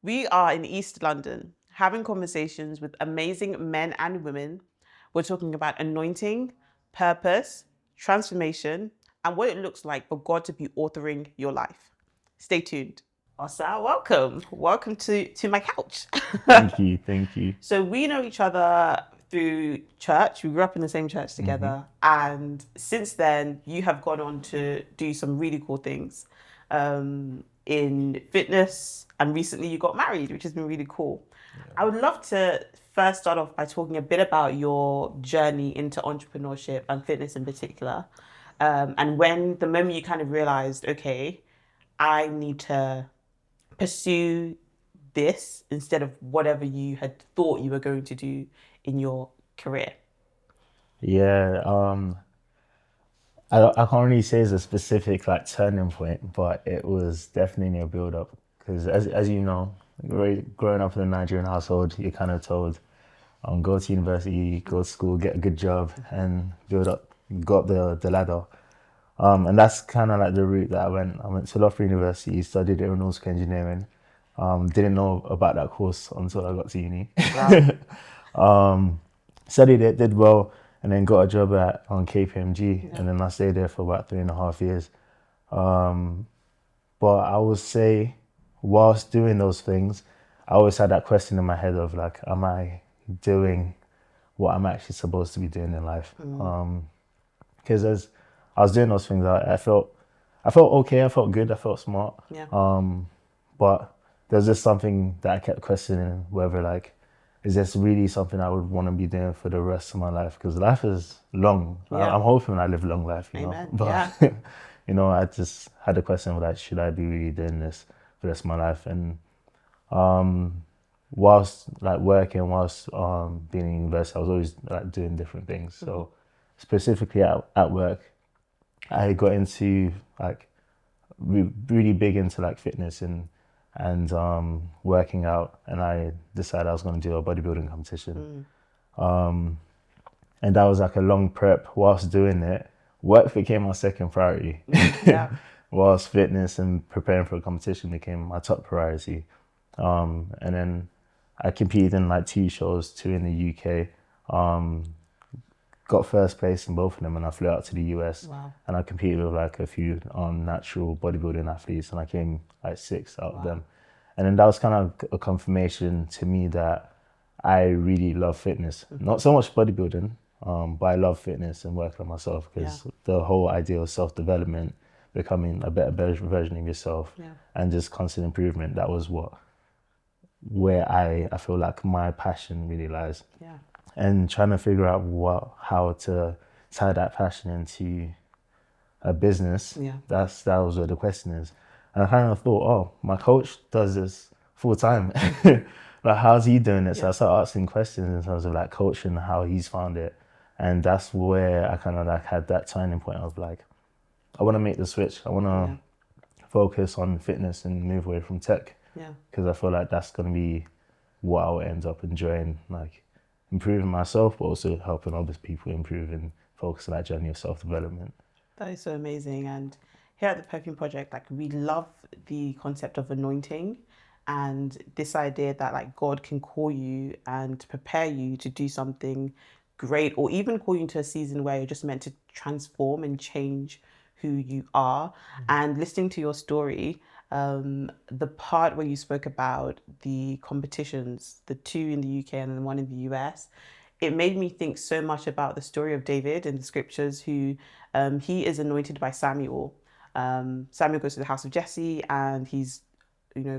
We are in East London having conversations with amazing men and women. We're talking about anointing, purpose, transformation, and what it looks like for God to be authoring your life. Stay tuned. Osa, welcome. Welcome to my couch. Thank you, thank you. So we know each other through church. We grew up in the same church together. And since then, you have gone on to do some really cool things in fitness. And recently you got married, which has been really cool. I would love to first start off by talking a bit about your journey into entrepreneurship and fitness in particular. And when the moment you kind of realized, okay, I need to pursue this instead of whatever you had thought you were going to do in your career? Yeah, I can't really say it's a specific like turning point, but it was definitely a build up because as you know, growing up in a Nigerian household, you're kind of told, go to university, go to school, get a good job, and build up, go up the ladder. And that's kind of like the route that I went. I went to Loughborough University, studied aeronautical engineering. Didn't know about that course until I got to uni. Wow. Studied it, did well, and then got a job at on KPMG, Yeah. and then I stayed there for about 3.5 years. Um, but I would say, whilst doing those things, I always had that question in my head of like, am I doing what I'm actually supposed to be doing in life? Because as I was doing those things, I felt okay, I felt good, I felt smart. Yeah. But there's just something that I kept questioning whether like, is this really something I would want to be doing for the rest of my life? Because life is long. Yeah. I'm hoping I live a long life, you know. Amen. But Yeah. you know, I just had a question of like, should I be really doing this for the rest of my life? And whilst like working, whilst being in university, I was always like doing different things. So specifically at work, I got into like really big into like fitness and working out, and I decided I was going to do a bodybuilding competition. And that was like a long prep. Whilst doing it, work became my second priority. Yeah. Whilst fitness and preparing for a competition became my top priority. And then I competed in like 2 shows, two in the UK. Got first place in both of them, and I flew out to the US. Wow. And I competed with like a few natural bodybuilding athletes, and I came like sixth out of them. And then that was kind of a confirmation to me that I really love fitness. Not so much bodybuilding, but I love fitness and working on myself because the whole idea of self-development, becoming a better version of yourself, and just constant improvement, that was where I feel like my passion really lies. Yeah. And trying to figure out how to tie that passion into a business, Yeah. that was where the question is. And I kind of thought, oh, my coach does this full time. Like, how's he doing it? So I started asking questions in terms of like coaching, how he's found it. And that's where I kind of like had that turning point of like, I want to make the switch. I want to focus on fitness and move away from tech. Yeah. Because I feel like that's going to be what I'll end up enjoying, like improving myself, but also helping other people improve and focus on that journey of self-development. That is so amazing. And here at the Perfume Project, like we love the concept of anointing and this idea that like God can call you and prepare you to do something great, or even call you into a season where you're just meant to transform and change who you are. And listening to your story, the part where you spoke about the competitions, the two in the UK and then one in the US, it made me think so much about the story of David in the scriptures, who he is anointed by Samuel. Samuel goes to the house of Jesse and he's,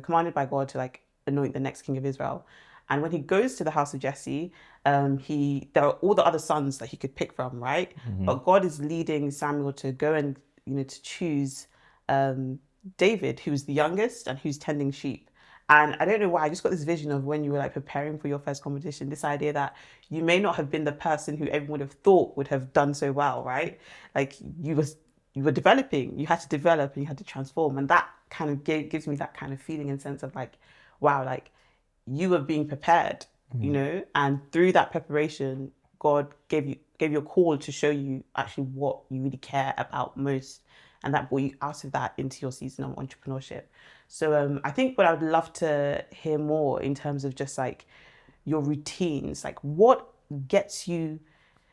commanded by God to like anoint the next king of Israel. And when he goes to the house of Jesse, there are all the other sons that he could pick from, right? But God is leading Samuel to go and to choose David, who's the youngest and who's tending sheep. And I don't know why, I just got this vision of when you were like preparing for your first competition, this idea that you may not have been the person who everyone would have thought would have done so well, right? Like you were developing, you had to develop and you had to transform. And that kind of gives me that kind of feeling and sense of like, wow, like you were being prepared, and through that preparation, God gave you a call to show you actually what you really care about most. and that brought you out of that into your season of entrepreneurship. So I think what I would love to hear more in terms of just like your routines, like what gets you,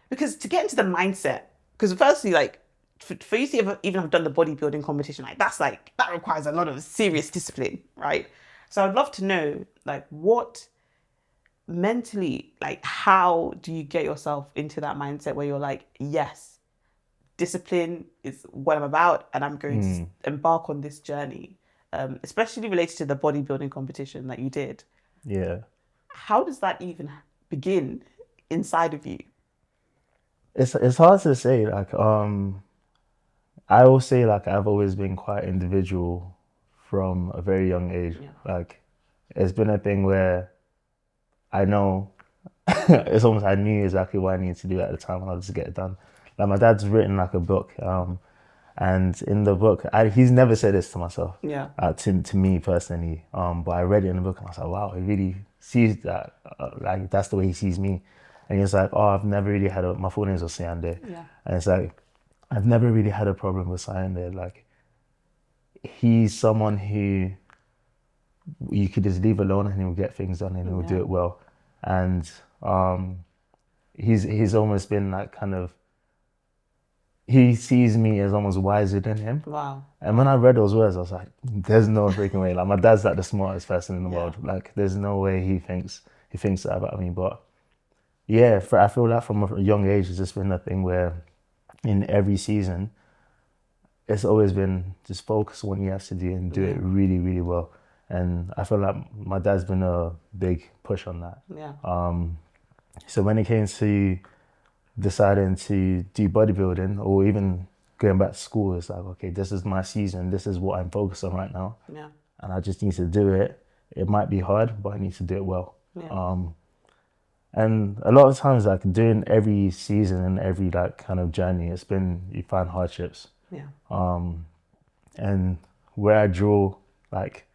because to get into the mindset, because firstly, like for you to even have done the bodybuilding competition, like that requires a lot of serious discipline, right? So I'd love to know like what mentally, like how do you get yourself into that mindset where you're like, yes, discipline is what I'm about and I'm going to embark on this journey, especially related to the bodybuilding competition that you did. Yeah. How does that even begin inside of you? It's hard to say. Like, I will say like I've always been quite individual from a very young age. Yeah. Like, it's been a thing where I know it's almost I knew exactly what I needed to do at the time and I'll just get it done. Like my dad's written like a book, and in the book, he's never said this to myself, Yeah. to me personally. But I read it in the book and I was like, wow, he really sees that, like that's the way he sees me. And he was like, oh, I've never really had my full name is Osiande. Yeah. And it's like, I've never really had a problem with Osiande. Like, he's someone who you could just leave alone and he'll get things done and he'll do it well. And he's almost been like kind of, he sees me as almost wiser than him. Wow. And when I read those words, I was like, there's no freaking way. Like my dad's like the smartest person in the world. Like there's no way he thinks that about me. But yeah, I feel like from a young age, it's just been a thing where in every season, it's always been just focus on what you have to do and do it really, really well. And I feel like my dad's been a big push on that. Yeah. So when it came to deciding to do bodybuilding or even going back to school, it's like, okay, this is my season. This is what I'm focused on right now. Yeah. And I just need to do it. It might be hard, but I need to do it well. Yeah. And a lot of times, like doing every season and every like kind of journey, it's been, you find hardships. Yeah. And where I draw like,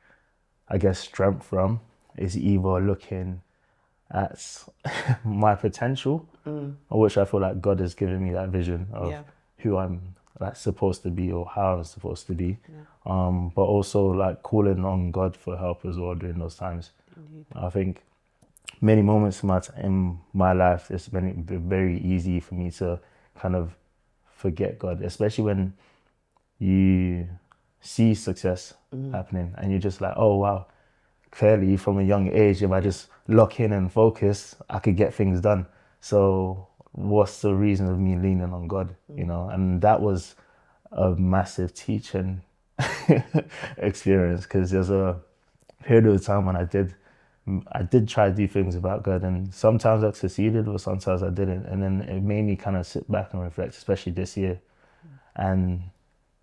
I guess, strength from is either looking at my potential, which I feel like God has given me that vision of who I'm like supposed to be or how I'm supposed to be. But also like calling on God for help as well during those times. Indeed. I think many moments in my life, it's been very easy for me to kind of forget God, especially when you see success happening and you're just like, oh wow, clearly from a young age, if I just lock in and focus, I could get things done. So what's the reason of me leaning on God, you know? And that was a massive teaching experience, because there's a period of time when I did try to do things without God, and sometimes I succeeded or sometimes I didn't. And then it made me kind of sit back and reflect, especially this year, and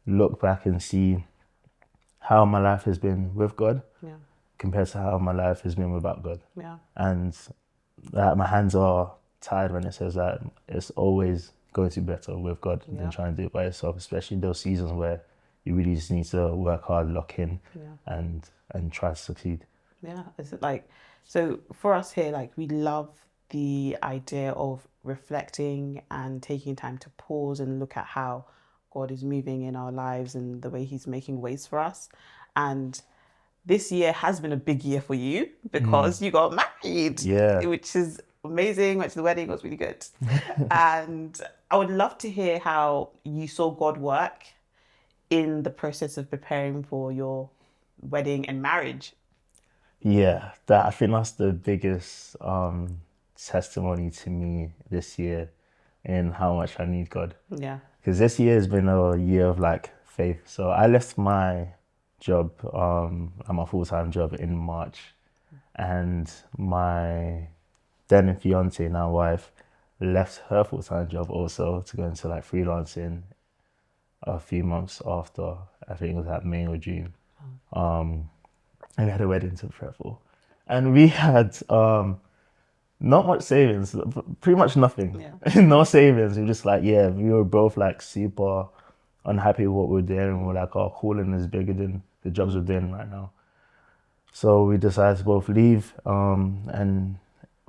look back and see how my life has been with God compared to how my life has been without God. Yeah. And my hands are tired when it says that it's always going to be better with God than trying to do it by yourself, especially those seasons where you really just need to work hard, lock in, and try to succeed. Yeah. Is it like, so for us here, like we love the idea of reflecting and taking time to pause and look at how God is moving in our lives and the way he's making ways for us. And this year has been a big year for you because you got married, which is amazing. Went to the wedding, it was really good. And I would love to hear how you saw God work in the process of preparing for your wedding and marriage. Yeah, that I think that's the biggest testimony to me this year in how much I need God. Yeah. Because this year has been a year of like faith. So I left my job, my full-time job in March, and my then fiance, now wife, left her full-time job also to go into like freelancing a few months after. I think it was like May or June. And we had a wedding to prepare for, and we had not much savings, pretty much nothing. No savings. We were just like, we were both like super unhappy with what we were doing, and we're like, our calling is bigger than the jobs we're doing right now. So we decided to both leave, and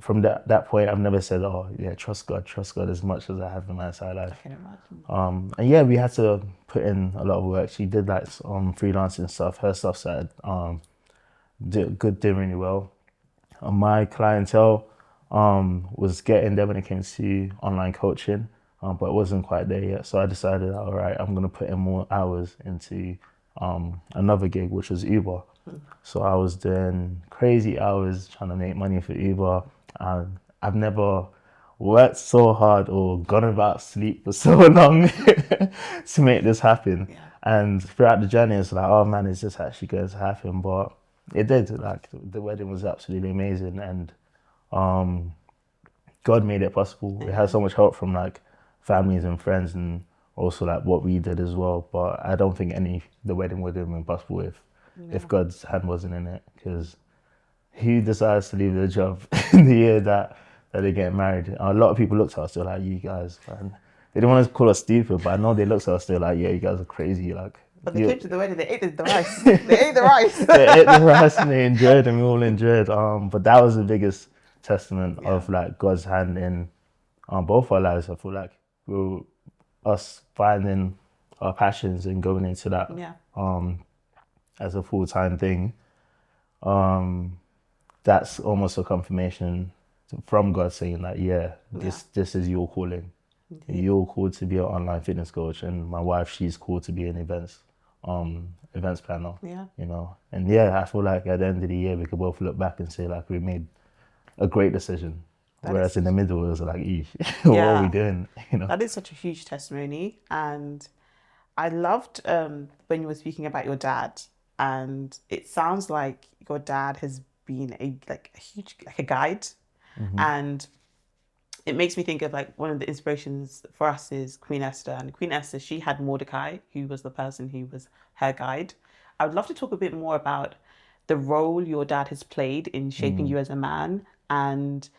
from that point, I've never said, oh yeah, trust God as much as I have in my entire I life. can imagine. And yeah, we had to put in a lot of work. She did like freelancing stuff. Her stuff started doing really well. My clientele was getting there when it came to online coaching, but it wasn't quite there yet. So I decided, all right, I'm gonna put in more hours into another gig, which was Uber. So I was doing crazy hours trying to make money for Uber. And I've never worked so hard or gone without sleep for so long to make this happen. Yeah. And throughout the journey, it's like, oh man, is this actually going to happen? But it did. Like the wedding was absolutely amazing, and God made it possible. It had so much help from like families and friends, and also like what we did as well. But I don't think the wedding would have been possible if God's hand wasn't in it, because who decides to leave their job in the year that they get married? A lot of people looked at us, they're like, you guys, man. They didn't want to call us stupid, but I know they looked at us, they're like, yeah, you guys are crazy. Like, But they came to the wedding, they ate the rice. They ate the rice. they ate the rice and they enjoyed, and we all enjoyed. But that was the biggest testament of like God's hand in both our lives. I feel like us finding our passions and going into that Yeah. as a full-time thing. That's almost a confirmation from God saying that, this is your calling. You're called to be an online fitness coach, and my wife, she's called to be an events planner. Yeah. You know, and yeah, I feel like at the end of the year we could both look back and say like we made a great decision. Whereas in the middle it was like, what are we doing? You know, that is such a huge testimony, and I loved when you were speaking about your dad, and it sounds like your dad has been a huge guide, and it makes me think of like one of the inspirations for us is Queen Esther. And Queen Esther, she had Mordecai, who was the person who was her guide. I would love to talk a bit more about the role your dad has played in shaping you as a man, and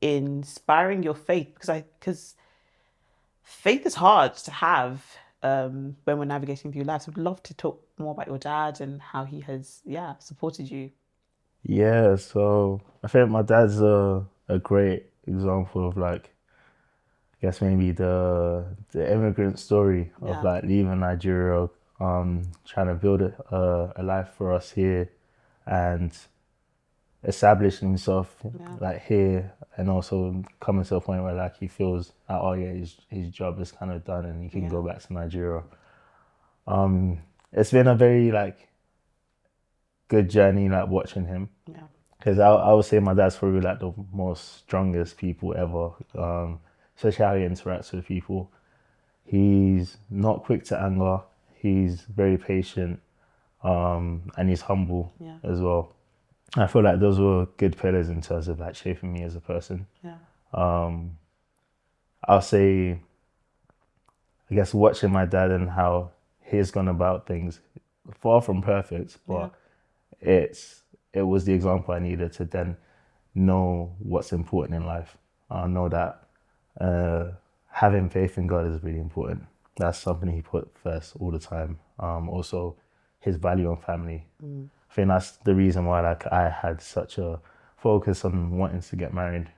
inspiring your faith, because faith is hard to have when we're navigating through life. So I'd love to talk more about your dad and how he has supported you. yeah. So I think my dad's a great example of like, I guess maybe the immigrant story of like leaving Nigeria, trying to build a life for us here, and establishing himself like here, and also coming to a point where like he feels like, oh yeah, his job is kind of done and he can go back to Nigeria. It's been a very like good journey, like watching him. Yeah. Because I would say my dad's probably like the most strongest people ever, especially how he interacts with people. He's not quick to anger. He's very patient, and he's humble as well. I feel like those were good pillars in terms of like shaping me as a person. Yeah. I'll say, I guess watching my dad and how he's gone about things, far from perfect, but it was the example I needed to then know what's important in life. I know that having faith in God is really important. That's something he put first all the time. Also, his value on family. I think that's the reason why like I had such a focus on wanting to get married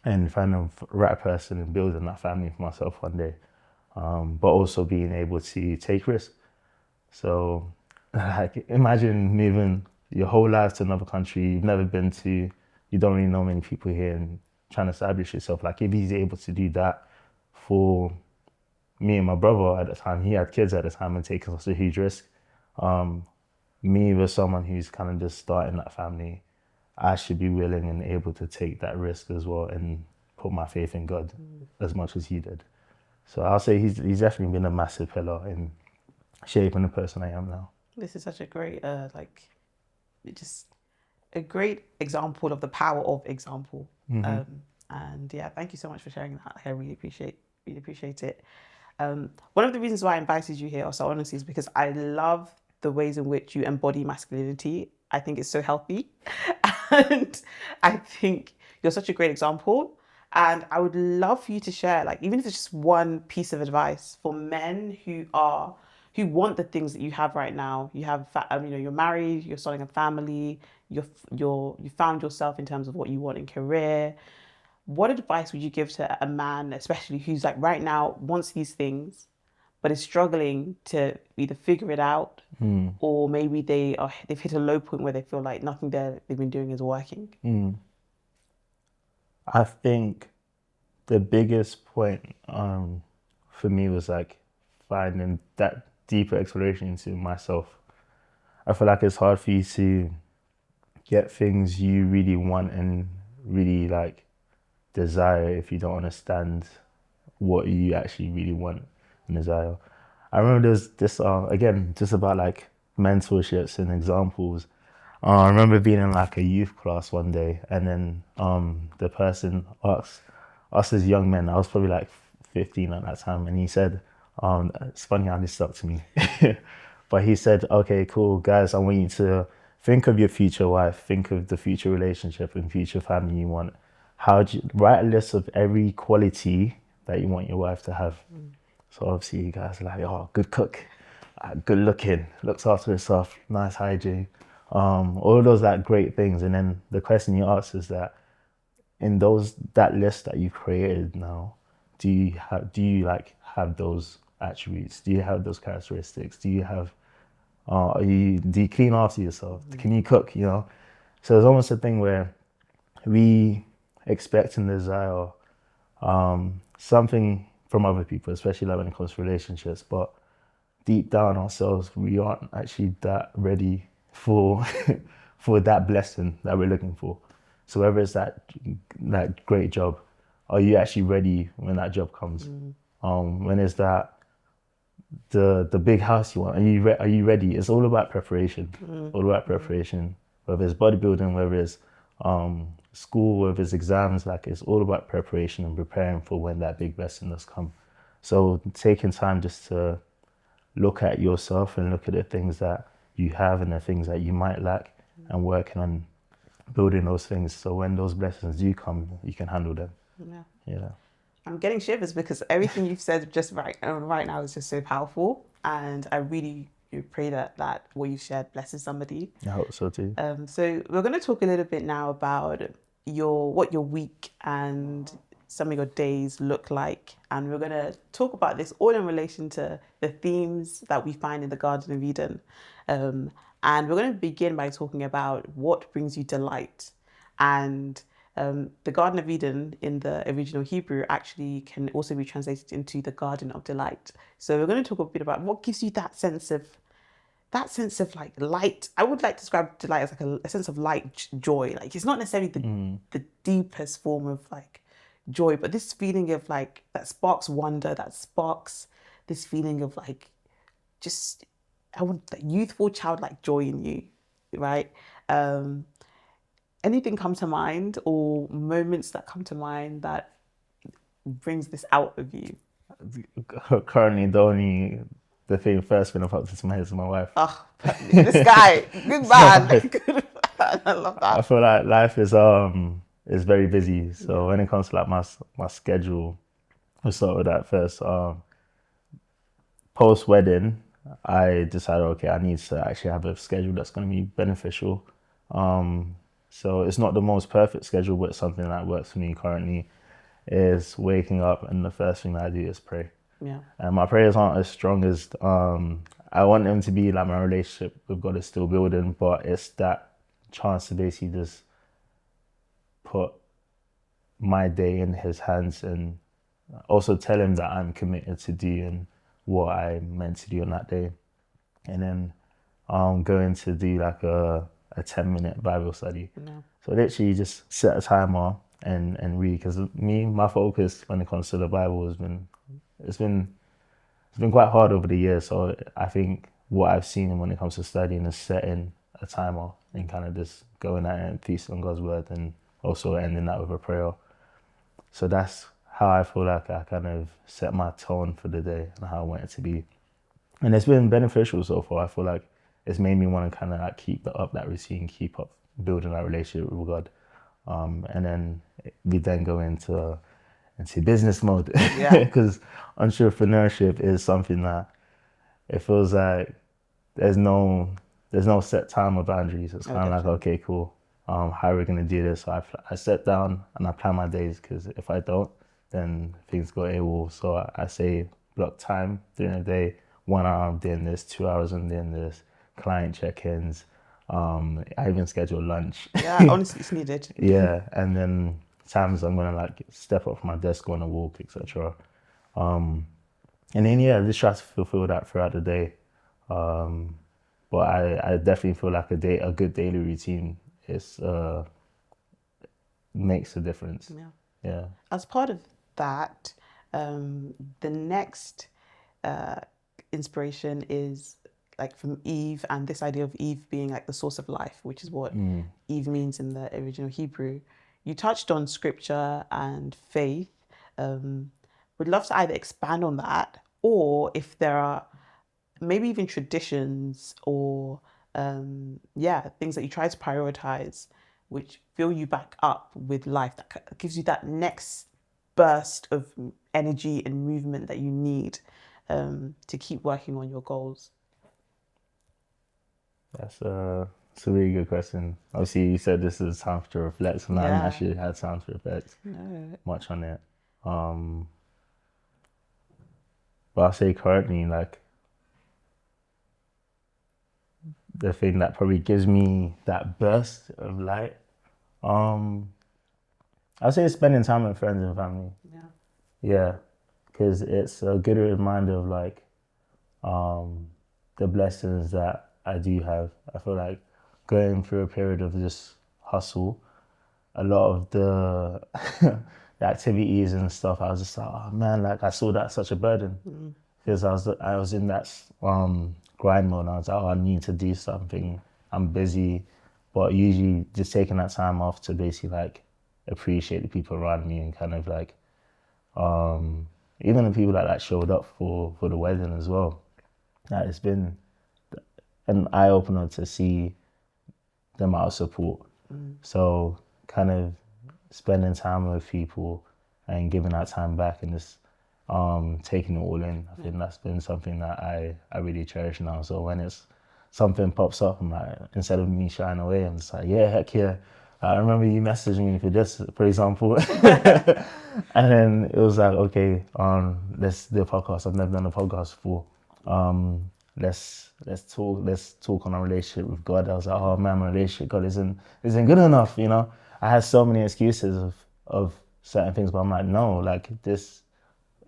and finding the right person and building that family for myself one day. But also being able to take risks. So like imagine moving your whole life to another country you've never been to, you don't really know many people here, and trying to establish yourself. Like if he's able to do that for me and my brother at the time, he had kids at the time and taking such a huge risk. Me with someone who's kind of just starting that family, I should be willing and able to take that risk as well and put my faith in God as much as he did. So I'll say he's definitely been a massive pillar in shaping the person I am now. This is such a great just a great example of the power of example. And yeah, thank you so much for sharing that. I really appreciate it. One of the reasons why I invited you here also honestly is because I love the ways in which you embody masculinity. I think it's so healthy. And I think you're such a great example. And I would love for you to share, like, even if it's just one piece of advice for men who want the things that you have right now. You have, you're married, you're starting a family, you found yourself in terms of what you want in career. What advice would you give to a man, especially who's like right now wants these things, but is struggling to either figure it out, or maybe they've hit a low point where they feel like nothing they've been doing is working? I think the biggest point for me was like finding that deeper exploration into myself. I feel like it's hard for you to get things you really want and really like desire if you don't understand what you actually really want and desire. I remember there's this again just about like mentorships and examples. I remember being in like a youth class one day, and then the person asked us as young men. I was probably like 15 at that time, and he said, "It's funny how this stuck to me," but he said, "Okay, cool, guys. I want you to think of your future wife, think of the future relationship and future family you want. How do you write a list of every quality that you want your wife to have?" So obviously, you guys are like, "Oh, good cook, good looking, looks after herself, nice hygiene." All those like great things, and then the question you ask is that in that list that you created now, do you like have those attributes? Do you have those characteristics? Do you have do you clean after yourself? Can you cook? You know, so it's almost a thing where we expect and desire something from other people, especially like when it comes to relationships, but deep down ourselves, we aren't actually that ready for for that blessing that we're looking for. So whether it's that great job, are you actually ready when that job comes? When it's that the big house you want, are you ready? It's all about preparation. All about preparation. Whether it's bodybuilding, whether it's school, whether it's exams, like it's all about preparation and preparing for when that big blessing does come. So taking time just to look at yourself and look at the things that you have and the things that you might lack, and working on building those things so when those blessings do come, you can handle them. Yeah. I'm getting shivers because everything you've said just right now is just so powerful, and I really pray that what you shared blesses somebody. I hope so too. So we're going to talk a little bit now about what your week and some of your days look like, and we're going to talk about this all in relation to the themes that we find in the Garden of Eden. And we're going to begin by talking about what brings you delight. And the Garden of Eden in the original Hebrew actually can also be translated into the Garden of Delight. So we're going to talk a bit about what gives you that sense of like light. I would like to describe delight as like a sense of light, joy. Like it's not necessarily the deepest form of like joy, but this feeling of like that sparks wonder, that sparks this feeling of like just I want that youthful childlike joy in you, right? Anything come to mind, or moments that come to mind that brings this out of you? Currently, the first thing that pops into my head is my wife. Oh, this guy, good man, good man. I love that. I feel like life is very busy. So when it comes to like my schedule, we'll start with that first. Post wedding, I decided, okay, I need to actually have a schedule that's going to be beneficial. So it's not the most perfect schedule, but something that works for me currently is waking up, and the first thing that I do is pray. Yeah. And my prayers aren't as strong as I want them to be. Like my relationship with God is still building, but it's that chance to basically just put my day in His hands, and also tell Him that I'm committed to doing what I'm meant to do on that day. And then going to do like a 10-minute Bible study. Yeah. So literally just set a timer and read, because my focus when it comes to the Bible it's been quite hard over the years. So I think what I've seen when it comes to studying is setting a timer and kind of just going at it and feasting on God's word, and also ending that with a prayer. So that's how I feel like I kind of set my tone for the day and how I want it to be. And it's been beneficial so far. I feel like it's made me want to kind of like keep up that routine, keep up building that relationship with God. And then we then go into business mode. Because entrepreneurship is something that it feels like there's no there's no set time or boundaries. It's Oh, kind of like, definitely. okay, cool. How are we gonna do this? So I sit down and I plan my days, because if I don't, then things go AWOL. So I say block time during the day. 1 hour I'm doing this, 2 hours I'm doing this. Client check-ins. I even schedule lunch. Yeah, honestly, it's needed. Yeah, and then times I'm gonna like step up from my desk, go on a walk, etc. Um, and then yeah, just try to fulfill that throughout the day. Um, but I definitely feel like a good daily routine is makes a difference. Yeah. Yeah. As part of that, the next uh, inspiration is like from Eve, and this idea of Eve being like the source of life, which is what Eve means in the original Hebrew. You touched on scripture and faith. Would love to either expand on that, or if there are maybe even traditions or yeah, things that you try to prioritize which fill you back up with life, that gives you that next burst of energy and movement that you need to keep working on your goals. That's a really good question. Obviously, you said this is time to reflect, and I haven't Yeah. actually had time to reflect No. much on it. Um, but I'll say currently, like the thing that probably gives me that burst of light, um, I'll say spending time with friends and family. Yeah. Yeah, because it's a good reminder of like um, the blessings that I do have. I feel like going through a period of just hustle, a lot of the activities and stuff, I was just like, oh man, like I saw that such a burden, because I was in that grind mode. And I was like, oh, I need to do something. I'm busy, but usually just taking that time off to basically like appreciate the people around me, and kind of like um, even the people that like showed up for the wedding as well. Like, it's been an eye opener to see the amount of support. So kind of spending time with people and giving that time back, and just taking it all in. I think that's been something that I really cherish now. So when it's something pops up, I'm like, instead of me shying away, I'm just like, yeah, heck yeah. I remember you messaging me for this, for example. And then it was like, okay, let's do a podcast. I've never done a podcast before. Let's talk on our relationship with God. I was like, oh man, my relationship with God isn't good enough, you know. I had so many excuses of certain things, but I'm like, no, like this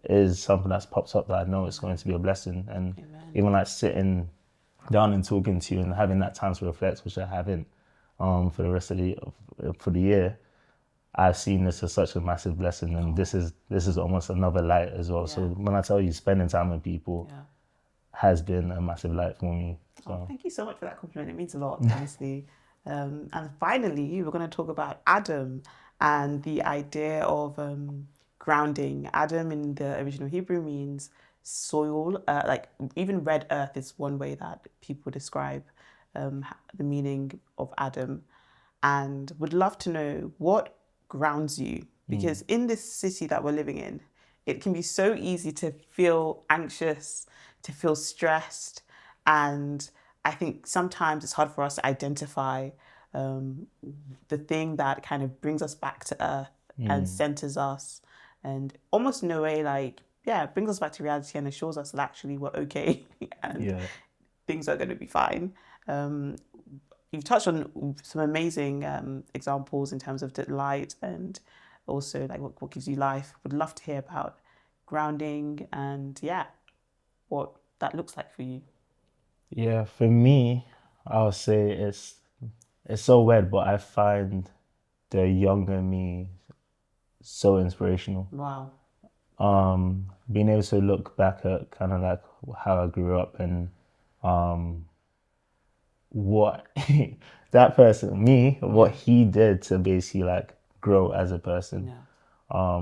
is something that's popped up that I know it's going to be a blessing. And Amen. even like sitting down and talking to you and having that time to reflect, which I haven't for the rest of for the year, I've seen this as such a massive blessing, and this is almost another light as well. So Yeah. when I tell you spending time with people Yeah. has been a massive light for me. Oh, So thank you so much for that compliment. It means a lot, honestly. And finally, we're going to talk about Adam and the idea of grounding. Adam in the original Hebrew means soil. Like even red earth is one way that people describe the meaning of Adam. And would love to know what grounds you, because in this city that we're living in, it can be so easy to feel anxious, to feel stressed, and I think sometimes it's hard for us to identify um, the thing that kind of brings us back to earth and centers us, and almost in a way like, yeah, it brings us back to reality and assures us that actually we're okay and yeah, things are going to be fine. Um, you've touched on some amazing examples in terms of delight and also like what gives you life. Would love to hear about grounding and yeah, what that looks like for you. yeah. For me, I would say it's so weird, but I find the younger me so inspirational. Wow. Being able to look back at kind of like how I grew up, and um, what that person, me, what he did to basically like grow as a person. Yeah.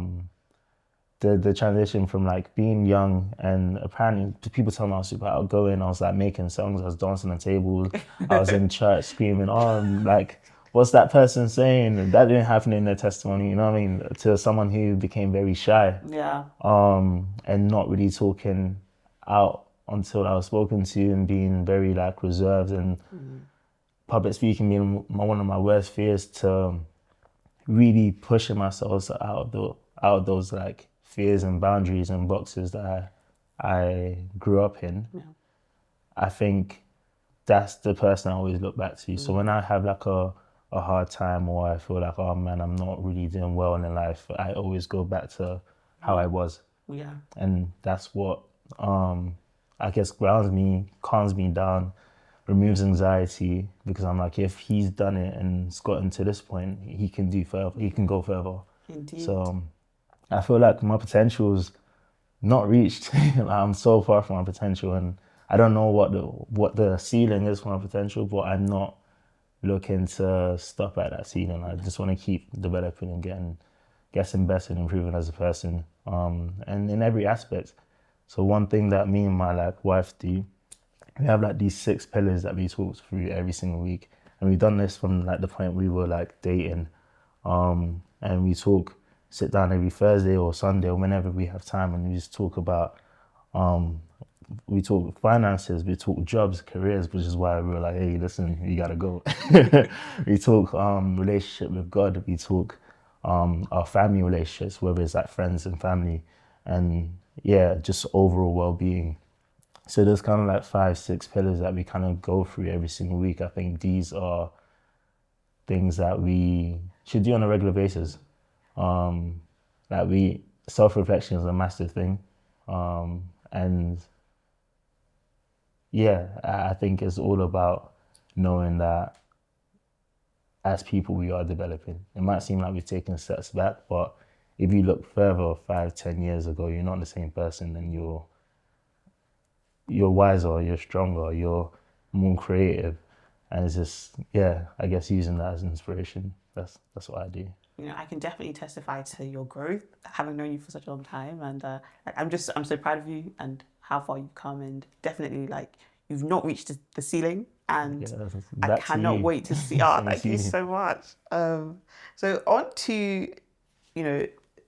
The transition from like being young, and apparently people tell me I was super outgoing. I was like making songs, I was dancing on tables, I was in church screaming, oh, like what's that person saying? And that didn't happen in their testimony, you know what I mean? To someone who became very shy, Yeah. and not really talking out until I was spoken to and being very like reserved and public speaking being one of my worst fears to really pushing myself out of those like fears and boundaries and boxes that I grew up in. Yeah. I think that's the person I always look back to. So when I have like a hard time or I feel like, oh man, I'm not really doing well in life, I always go back to how I was. Yeah. And that's what I guess grounds me, calms me down, removes anxiety, because I'm like, if he's done it and it's gotten to this point, he can do further, he can go further. Indeed. So I feel like my potential's not reached. I'm so far from my potential, and I don't know what the ceiling is for my potential, but I'm not looking to stop at that ceiling. I just want to keep developing and getting better and improving as a person, and in every aspect. So one thing that me and my like wife do, we have like these 6 pillars that we talk through every single week, and we've done this from like the point we were like dating, and we sit down every Thursday or Sunday or whenever we have time, and we just talk about we talk finances, we talk jobs, careers, which is why we were like, hey, listen, you gotta go. We talk relationship with God, we talk our family relationships, whether it's like friends and family, and yeah, just overall well-being. So there's kind of like 5, 6 pillars that we kind of go through every single week. I think these are things that we should do on a regular basis. Self-reflection is a massive thing. And yeah, I think it's all about knowing that as people we are developing. It might seem like we've taken steps back, but if you look further 5, 10 years ago, you're not the same person, and you're wiser, you're stronger, you're more creative. And it's just, yeah, I guess using that as inspiration. That's what I do. You know, I can definitely testify to your growth, having known you for such a long time, and I'm so proud of you and how far you've come, and definitely like you've not reached the ceiling, and Yeah, I cannot wait to see. Oh, thank you so much. So on to, you know,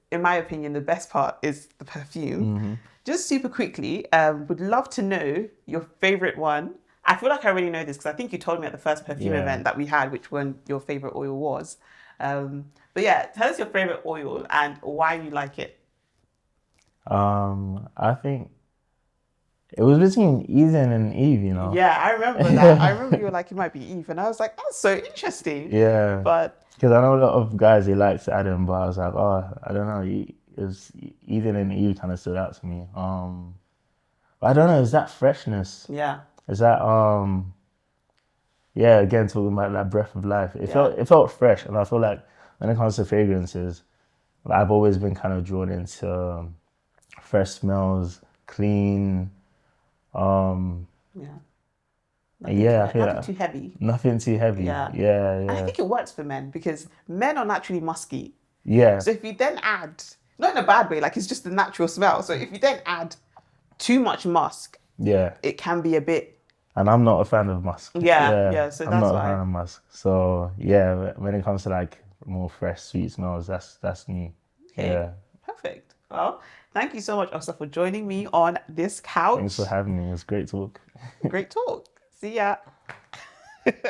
in my opinion, the best part is the perfume. Just super quickly, would love to know your favorite one. I feel like I already know this because I think you told me at the first perfume event that we had which one your favorite oil was. But yeah, tell us your favorite oil and why you like it. I think it was between Eden and Eve, you know. Yeah, I remember that. I remember you were like, it might be Eve, and I was like, that's so interesting. Yeah. But because I know a lot of guys they like Adam, but I was like, oh, I don't know. It was Eden and Eve kind of stood out to me. But I don't know. Is that freshness? yeah, Is that yeah? Again, talking about that breath of life. It felt fresh, and I feel like when it comes to fragrances, I've always been kind of drawn into fresh smells, clean. yeah. I feel Nothing like too heavy. nothing too heavy. Yeah. Yeah, And I think it works for men because men are naturally musky. yeah. So if you then add, not in a bad way, like it's just the natural smell. So if you then add too much musk, Yeah. it can be a bit. And I'm not a fan of musk. Yeah. So I'm that's not why. a fan of musk. So yeah, when it comes to like more fresh, sweet smells, that's me. Okay. Yeah. Perfect. Well, thank you so much, Osa, for joining me on this couch. Thanks for having me. It was great talk. Great talk. See ya.